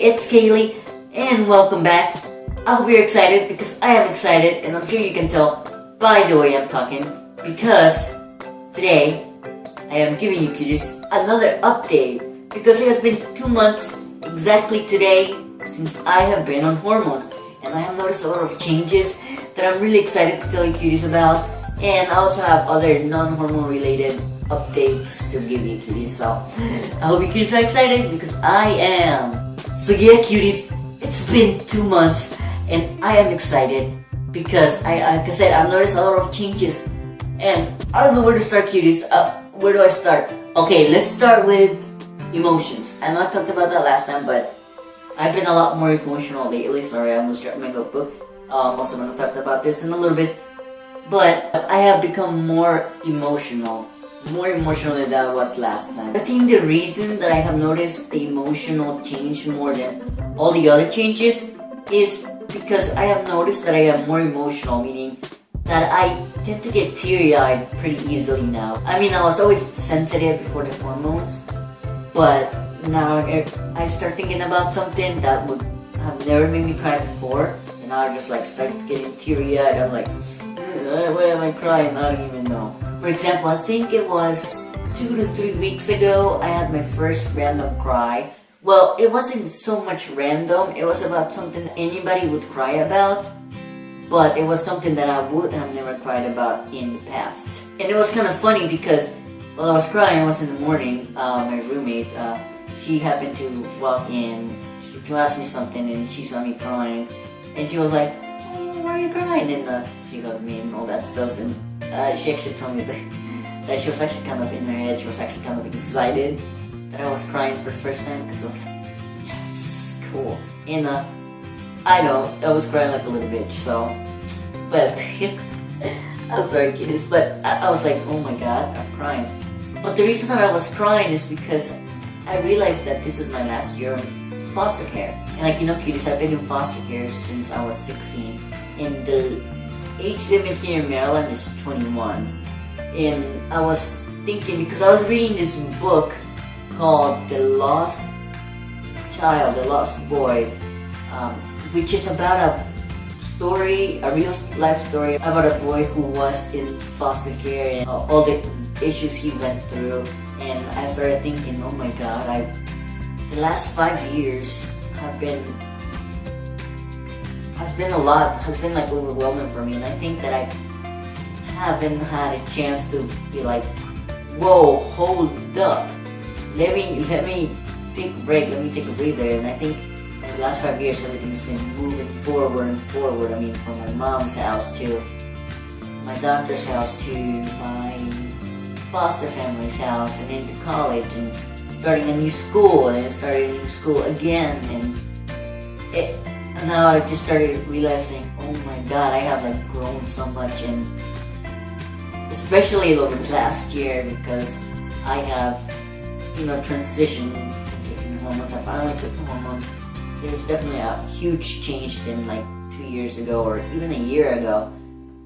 it's Kaylee, and welcome back. I hope you're excited because I am excited, and I'm sure you can tell by the way I'm talking, because today I am giving you cuties another update because it has been 2 months exactly today since I have been on hormones, and I have noticed a lot of changes that I'm really excited to tell you cuties about, and I also have other non-hormone related updates to give you cuties, so I hope you cuties are excited because I am. So yeah cuties, it's been 2 months and I am excited because like I said, I've noticed a lot of changes and I don't know where to start cuties. Where do I start? Okay, let's start with emotions. I know I talked about that last time, but I've been a lot more emotional lately. Sorry, I almost dropped my notebook. Also gonna talk about this in a little bit, but I have become more emotional than I was last time. I think the reason that I have noticed the emotional change more than all the other changes is because I have noticed that I am more emotional, meaning that I tend to get teary-eyed pretty easily now. I mean, I was always sensitive before the hormones, but now I start thinking about something that would have never made me cry before, and now I just like start getting teary-eyed. I'm like, why am I crying? I don't even know. For example, I think it was 2 to 3 weeks ago, I had my first random cry. Well, it wasn't so much random, it was about something anybody would cry about, but it was something that I would have never cried about in the past. And it was kind of funny because while I was crying, it was in the morning, my roommate, she happened to walk in to ask me something, and she saw me crying, and she was like, "Oh, why are you crying?" And she hugged me and all that stuff, and she actually told me that she was actually kind of in her head, she was actually kind of excited that I was crying for the first time, because I was like, yes, cool. And I know, I was crying like a little bitch, so, but, I'm sorry kids, but I was like, oh my god, I'm crying. But the reason that I was crying is because I realized that this is my last year in foster care. And like, you know cuties, I've been in foster care since I was 16, and the age limit here in Maryland is 21. And I was thinking, because I was reading this book called The Lost Child, The Lost Boy, which is about a story, a real life story about a boy who was in foster care and all the issues he went through. And I started thinking, oh my god, the last 5 years has been like overwhelming for me, and I think that I haven't had a chance to be like, whoa, hold up, let me take a break, let me take a breather. And I think in the last 5 years everything's been moving forward and forward. I mean, from my mom's house to my doctor's house to my foster family's house, and then to college, and starting a new school, and then starting a new school again, and now I just started realizing, oh my god, I have like grown so much, and especially over this last year, because I have, transitioned to taking hormones. I finally took the hormones. There's definitely a huge change than like 2 years ago or even a year ago,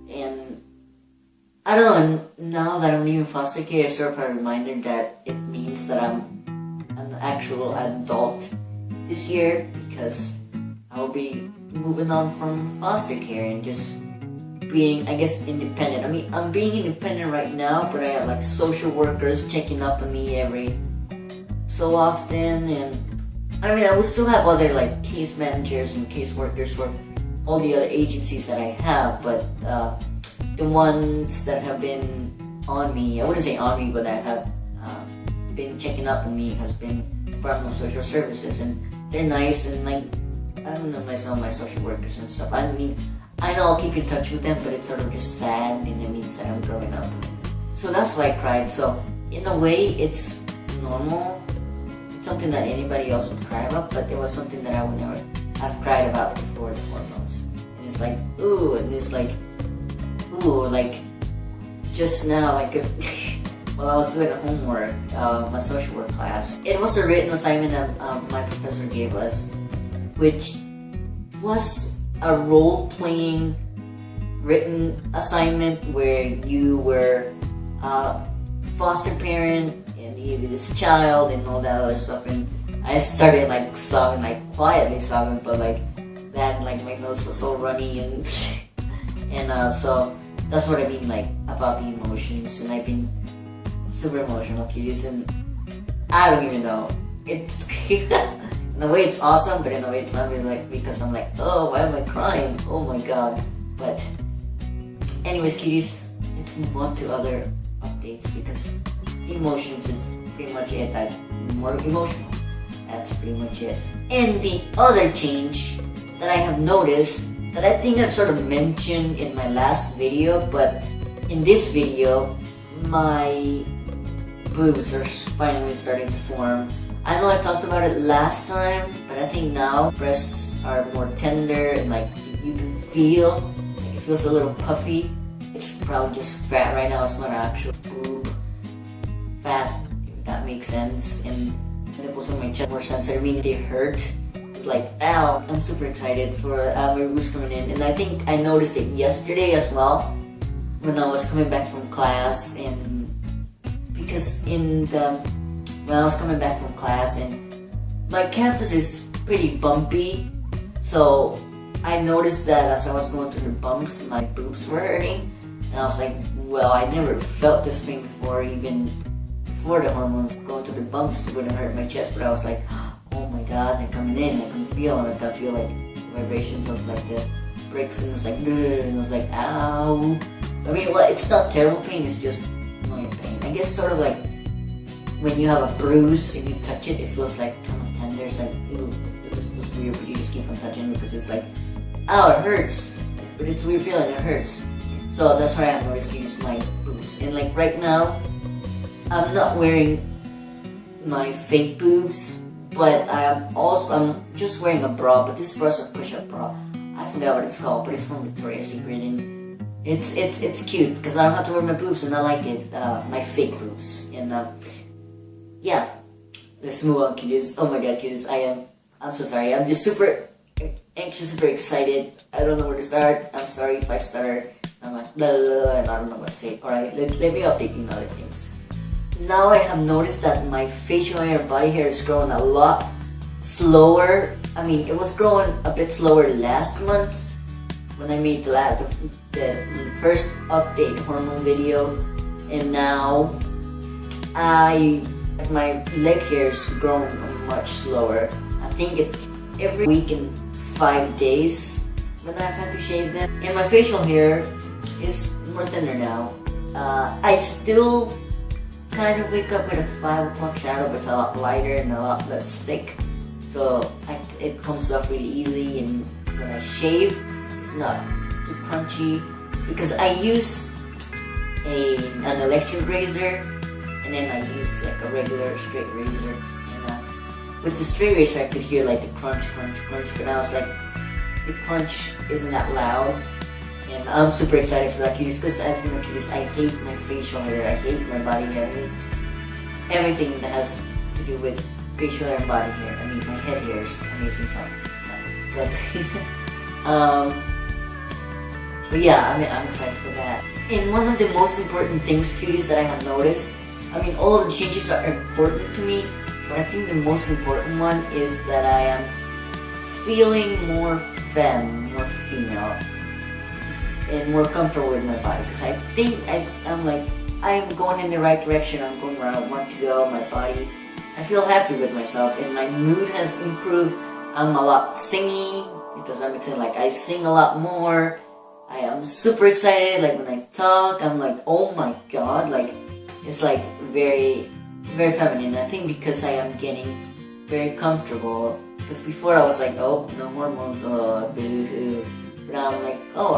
and I don't know, now that I'm leaving foster care, it's sort of a reminder that it means that I'm an actual adult this year, because I'll be moving on from foster care and just being, I guess, independent. I mean, I'm being independent right now, but I have like social workers checking up on me every so often, and I mean, I will still have other like case managers and case workers for all the other agencies that I have, but the ones that have been on me, I wouldn't say on me, but that have been checking up on me has been Department of Social Services, and they're nice, and like, I don't know some of my social workers and stuff. I mean, I know I'll keep in touch with them, but it's sort of just sad, and it means that I'm growing up. So that's why I cried. So in a way, it's normal. It's something that anybody else would cry about, but it was something that I would never have cried about before the hormones. And it's like, ooh, and it's like, ooh, like just now, like while I was doing homework, my social work class, it was a written assignment that my professor gave us, which was a role-playing written assignment where you were a foster parent and you were this child and all that other stuff, and I started like sobbing, like quietly sobbing, but like that, like my nose was so runny and so that's what I mean, like about the emotions. And I've been super emotional, cuties, and I don't even know. It's in a way it's awesome, but in a way it's not really, like, because I'm like, oh, why am I crying? Oh my god. But anyways, cuties, let's move on to other updates because the emotions is pretty much it. I'm more emotional. That's pretty much it. And the other change that I have noticed, that I think I sort of mentioned in my last video, but in this video, my boobs are finally starting to form. I know I talked about it last time, but I think now breasts are more tender and like you can feel, like it feels a little puffy. It's probably just fat right now, it's not actual boob fat, if that makes sense. And nipples on my chest more sensitive, meaning they hurt. It's like, ow, I'm super excited for my boobs coming in. And I think I noticed it yesterday as well when I was coming back from class, and because when I was coming back from class, and my campus is pretty bumpy, so I noticed that as I was going through the bumps, my boobs were hurting, and I was like, well, I never felt this pain before, even before the hormones. Going through the bumps wouldn't hurt my chest, but I was like, oh my god, they're coming in. I can feel them. I can feel like the vibrations of like the bricks, and it's like, and I was like, ow. I mean, well, it's not terrible pain, it's just annoying pain. I guess sort of like when you have a bruise and you touch it, it feels like kind of tender. It's like, ew, it's weird, but you just keep on touching it because it's like, ow, it hurts. But it's a weird feeling, it hurts. So that's why I have noticed use my boobs. And like right now, I'm not wearing my fake boobs, but I'm just wearing a bra, but this bra is a push-up bra. I forgot what it's called, but it's from Victoria's Secret, and it's cute because I don't have to wear my boobs, and I like it, my fake boobs. And yeah, let's move on, cuties. Oh my god, cuties, I'm so sorry. I'm just super anxious, super excited. I don't know where to start. I'm sorry if I stutter. I'm like, blah, blah, blah, and I don't know what to say. Alright, let me update you on other things. Now I have noticed that my facial hair, body hair is growing a lot slower. I mean, it was growing a bit slower last month when I made the first update hormone video, and now my leg hair is growing much slower. I think it's every week in 5 days when I've had to shave them. And my facial hair is more thinner now. I still kind of wake up with a 5 o'clock shadow, but it's a lot lighter and a lot less thick. So it comes off really easy, and when I shave, it's not too crunchy because I use an electric razor, and then I use like a regular straight razor. And with the straight razor, I could hear like the crunch, but I was like, the crunch isn't that loud. And I'm super excited for that, cuties, because as you know, cuties, I hate my facial hair, I hate my body hair, I hate everything that has to do with facial hair and body hair. I mean, my head hair is amazing, so, but yeah, I mean, I'm excited for that. And one of the most important things, cuties, that I have noticed, I mean, all of the changes are important to me, but I think the most important one is that I am feeling more femme, more female, and more comfortable with my body, because I think I'm going in the right direction. I'm going where I want to go. My body, I feel happy with myself, and my mood has improved. I'm a lot singy, because I'm excited. Like, I sing a lot more. I am super excited. Like, when I talk, I'm like, oh my god, like, it's like very, very feminine. I think because I am getting very comfortable, because before I was like, oh, no hormones, oh, boo-hoo. But now I'm like, oh,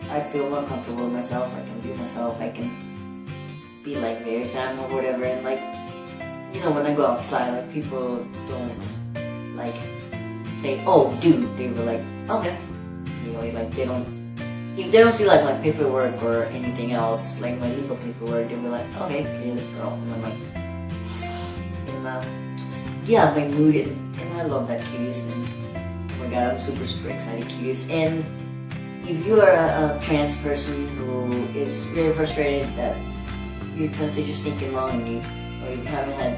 I feel more comfortable with myself. I can be myself. I can be like very femme or whatever. And like, you know, when I go outside, like, people don't like say, oh, dude. They were like, okay. Really, like, they don't. If they don't see like my paperwork or anything else, like my legal paperwork, they were like, okay, girl. And I'm like, and yeah, my mood, and I love that, cuties. And oh my god, I'm super excited, cuties. And if you are a trans person who is very frustrated that your transition is taking long, or you haven't had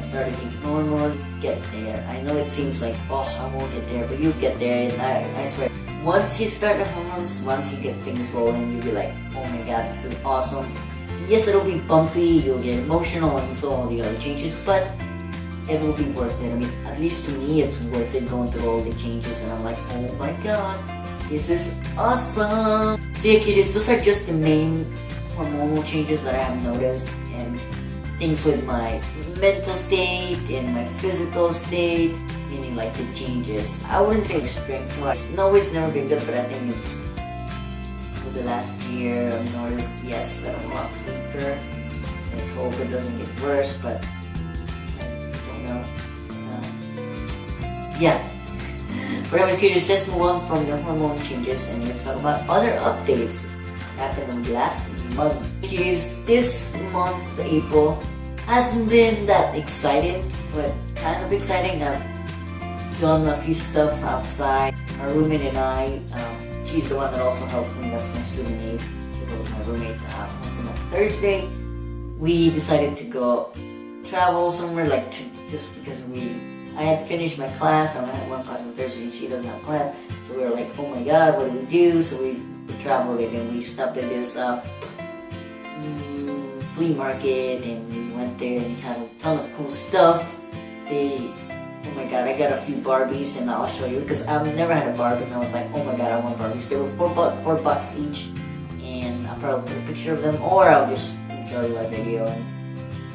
started to normal, get there. I know it seems like, oh, I won't get there, but you get there, and I swear, once you start the hormones, once you get things rolling, you'll be like, oh my god, this is awesome. Yes, it'll be bumpy, you'll get emotional and feel all the other changes, but it will be worth it. I mean, at least to me, it's worth it going through all the changes, and I'm like, oh my god, this is awesome. So yeah, kiddies, those are just the main hormonal changes that I have noticed, and things with my mental state and my physical state, meaning like the changes. I wouldn't say strength-wise. No, it's never been good, but I think it's for the last year I've noticed, yes, that I'm a lot weaker. Let's hope it doesn't get worse, but I don't know. Yeah. But I was curious, let's move on from the hormone changes and let's talk about other updates that happened in the last month. This month, April, hasn't been that exciting, but kind of exciting. I've done a few stuff outside. My roommate and I, she's the one that also helped me, that's my student aide. She's my roommate. Also on Thursday, we decided to go travel somewhere, just because I had finished my class. I had one class on Thursday and she doesn't have class, so we were like, oh my god, what do we do? So we traveled and we stopped at this flea market, and we went there and we had a ton of cool stuff. Oh my god, I got a few Barbies and I'll show you, because I've never had a Barbie and I was like, oh my god, I want Barbies. They were $4 each, and I'll probably put a picture of them, or I'll just show you my video.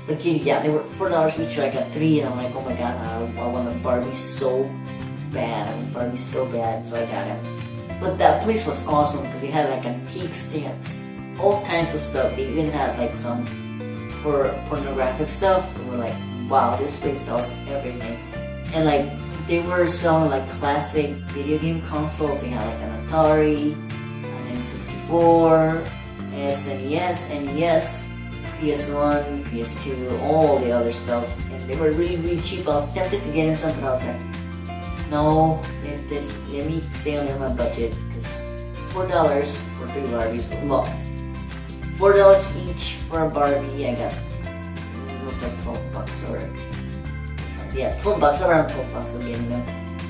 But yeah, they were $4 each, so I got 3, and I'm like, oh my god, I want a Barbie so bad. I want Barbie so bad, so I got it. But that place was awesome because they had like antiques, they had all kinds of stuff. They even had like some pornographic stuff. And we're like, wow, this place sells everything. And like they were selling like classic video game consoles. They had like an Atari, an N64, SNES, NES, PS1, PS2, all the other stuff. And they were really, really cheap. I was tempted to get in some, but I was like, no, let me stay under my budget, because $4 for 3 Barbies. Well, $4 each for a Barbie. I got, it was like $12 or yeah, $12, around $12 of getting them,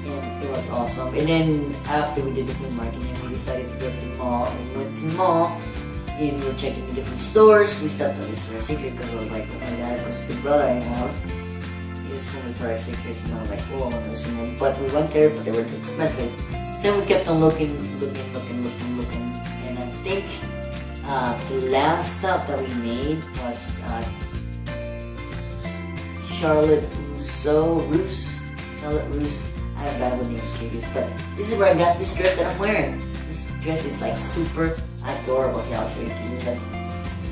and it was awesome. And then after we did the flea market, we decided to go to the mall, and we went to the mall, and we were checking the different stores. We stopped at Victoria's Secret because I was like, oh my god, because the brother I have is from Victoria's Secret, and I was like, oh, I want to see more. But we went there, but they were too expensive. So we kept on looking, and I think the last stop that we made was Charlotte Russe. I have bad with names, Kuties, but this is where I got this dress that I'm wearing. This dress is like super adorable. Here, I'll show you, Kuties. Like,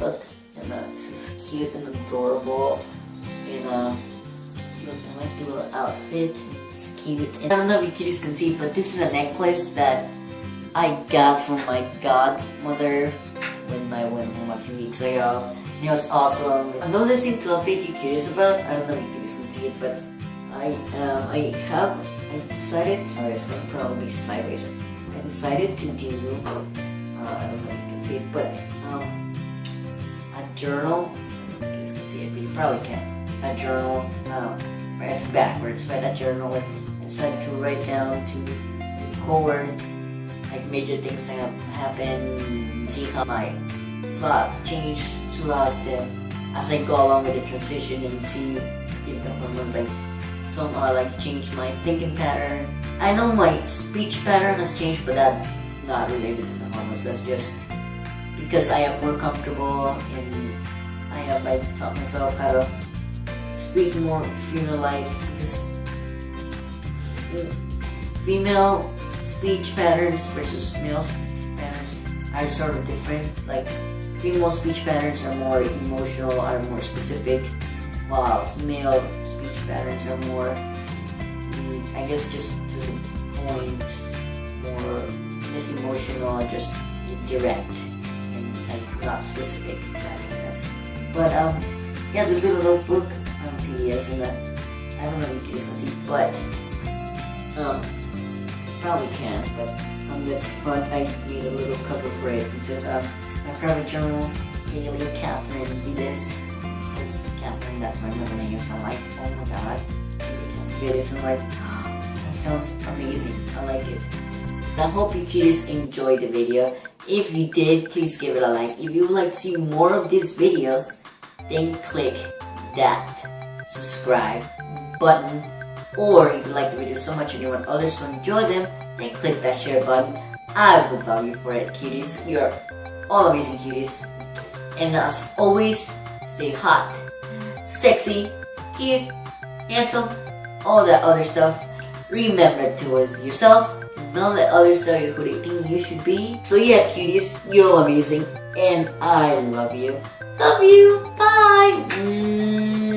look, and this is cute and adorable. And look, I like the little outfit. It's cute. And I don't know if you Kuties can see, but this is a necklace that I got from my godmother when I went home a few weeks ago. It was awesome. Another thing to update you Kuties about, I don't know if you guys can see it, but I decided, sorry, it's going to probably sideways. I decided to do, I don't know if you can see it, but a journal. I don't know if you guys can see it, but you probably can. A journal, it's backwards, but a journal. I decided to write down, to record like major things that have happened, see how my thought changed throughout as I go along with the transition, and see if the hormones somehow change my thinking pattern. I know my speech pattern has changed, but that's not related to the hormones. That's just because I am more comfortable, and I have taught myself how to speak more female-like, because female speech patterns versus male speech patterns are sort of different. Like, female speech patterns are more emotional, are more specific, while male speech patterns are more, I guess, just to the point, more less emotional, just direct, and not specific, if that makes sense. But yeah, this little notebook, I don't see yes in that. I don't know if you guys can see, but probably can, but on the front I made a little cover for it. It says, my private journal, Kaylee Catherine Vides. is Catherine. That's my middle name. So I'm like, oh my god. It's videos. I'm like, that sounds amazing. I like it. I hope you cuties enjoyed the video. If you did, please give it a like. If you would like to see more of these videos, then click that subscribe button. Or if you like the video so much and you want others to enjoy them, then click that share button. I would love you for it, cuties. You're all amazing cuties. And as always, stay hot, sexy, cute, handsome, all that other stuff. Remember to always be yourself. None of that other stuff who they think you should be. So yeah, cuties, you're all amazing. And I love you. Love you. Bye.